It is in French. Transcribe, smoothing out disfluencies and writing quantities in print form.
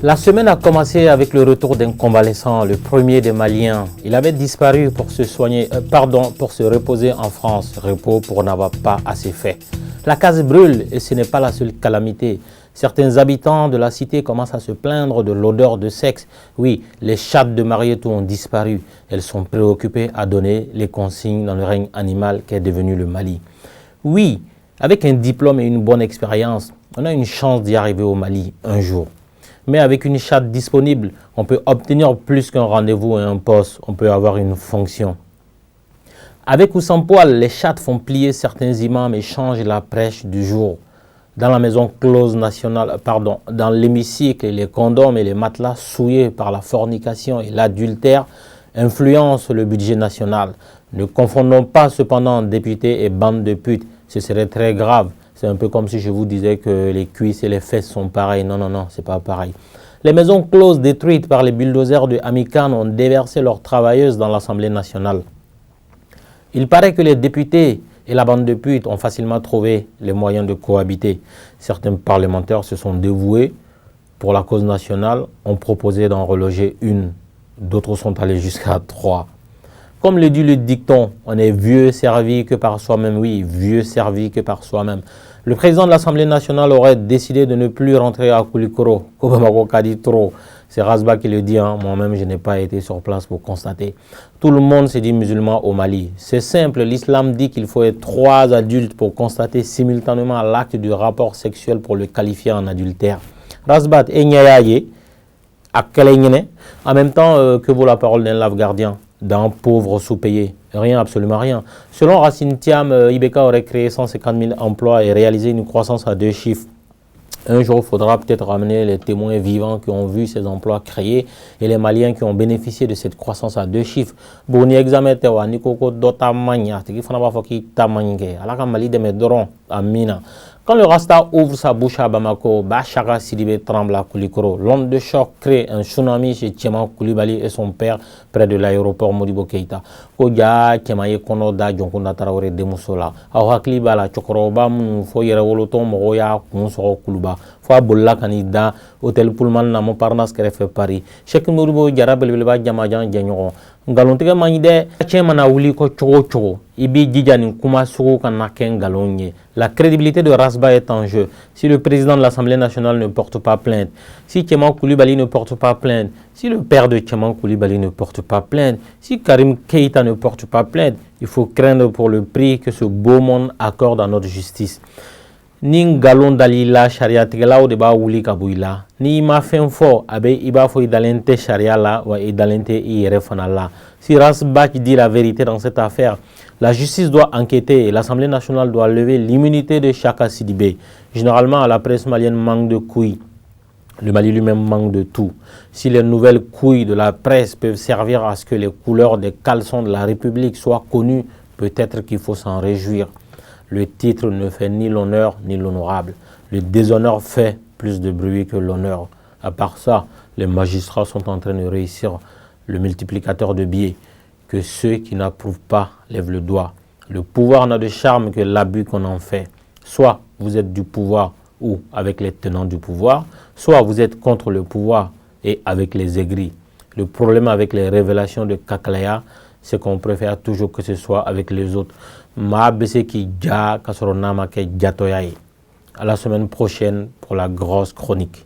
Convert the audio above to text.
La semaine a commencé avec le retour d'un convalescent, le premier des Maliens. Il avait disparu pour se soigner, pour se reposer en France. Repos pour n'avoir pas assez fait. La case brûle et ce n'est pas la seule calamité. Certains habitants de la cité commencent à se plaindre de l'odeur de sexe. Oui, les chattes de Marietou ont disparu. Elles sont préoccupées à donner les consignes dans le règne animal qu'est devenu le Mali. Oui, avec un diplôme et une bonne expérience, on a une chance d'y arriver au Mali un jour. Mais avec une chatte disponible, on peut obtenir plus qu'un rendez-vous et un poste. On peut avoir une fonction. Avec ou sans poil, les chattes font plier certains imams et changent la prêche du jour. Dans la maison close nationale, dans l'hémicycle, les condoms et les matelas souillés par la fornication et l'adultère influencent le budget national. Ne confondons pas cependant députés et bandes de putes. Ce serait très grave. C'est un peu comme si je vous disais que les cuisses et les fesses sont pareilles. Non, non, non, c'est pas pareil. Les maisons closes détruites par les bulldozers de Amikan ont déversé leurs travailleuses dans l'Assemblée nationale. Il paraît que les députés et la bande de putes ont facilement trouvé les moyens de cohabiter. Certains parlementaires se sont dévoués pour la cause nationale, ont proposé d'en reloger une. D'autres sont allés jusqu'à 3. Comme le dit le dicton, on est vieux servi que par soi-même. Oui, vieux servi que par soi-même. Le président de l'Assemblée nationale aurait décidé de ne plus rentrer à Koulikoro. C'est Rasba qui le dit, hein. Moi-même je n'ai pas été sur place pour constater. Tout le monde se dit musulman au Mali. C'est simple, l'islam dit qu'il faut être 3 adultes pour constater simultanément l'acte du rapport sexuel pour le qualifier en adultère. Rasbat et Nyayaye, en même temps que vaut la parole d'un lave gardien, d'un pauvre sous-payé. Rien, absolument rien. Selon Racine Thiam, Ibeka aurait créé 150 000 emplois et réalisé une croissance à 2 chiffres. Un jour, il faudra peut-être ramener les témoins vivants qui ont vu ces emplois créés et les Maliens qui ont bénéficié de cette croissance à 2 chiffres. Boni examen tewa ni koko dota mania, tiki fana ba foki tamanyke. Alaka Mali de medron amina. Quand le Rasta ouvre sa bouche à Bamako, Bachara Sidibé tremble à Koulikoro. L'onde de choc crée un tsunami chez Tcheman Koulibaly et son père près de l'aéroport Modibo Keïta. Koga Kemaye Konoda Djonkunda Traoré Demusola. Awakli Bala Chokoroba Mou Foyere Woloton Moroya Kunsoro Kuluba. Foa Bolla Kanida Hôtel Pullman na Montparnasse Kerefe Paris. Cheikh Modibo Jarabelba Djamajan Djenyon. Ngalontige manide Tchemana Wuli Ko Chogo Ibi Djidjani Kuma Sogo Kanaken Galonye. La crédibilité de Rasba est en jeu. Si le président de l'Assemblée nationale ne porte pas plainte, si Tcheman Koulibaly ne porte pas plainte, si le père de Tcheman Koulibaly ne porte pas plainte, si Karim Keïta ne porte pas plainte, il faut craindre pour le prix que ce beau monde accorde à notre justice. Ni galon dalila sharia tigala o de ba wuli kabuila ni ma fen fo abe iba fo idalente sharia la wa idalente ire fana la. Si Rasbach dit la vérité dans cette affaire, la justice doit enquêter et l'Assemblée nationale doit lever l'immunité de Chaka Sidibé. Généralement, la presse malienne manque de couilles. Le Mali lui-même manque de tout. Si les nouvelles couilles de la presse peuvent servir à ce que les couleurs des caleçons de la République soient connues, peut-être qu'il faut s'en réjouir. Le titre ne fait ni l'honneur ni l'honorable. Le déshonneur fait plus de bruit que l'honneur. À part ça, les magistrats sont en train de réussir le multiplicateur de billets. Que ceux qui n'approuvent pas lèvent le doigt. Le pouvoir n'a de charme que l'abus qu'on en fait. Soit vous êtes du pouvoir ou avec les tenants du pouvoir, soit vous êtes contre le pouvoir et avec les aigris. Le problème avec les révélations de Kakalaya, c'est qu'on préfère toujours que ce soit avec les autres. Ma bese ki ja kasoronama ke jatoyaye. À la semaine prochaine pour la grosse chronique.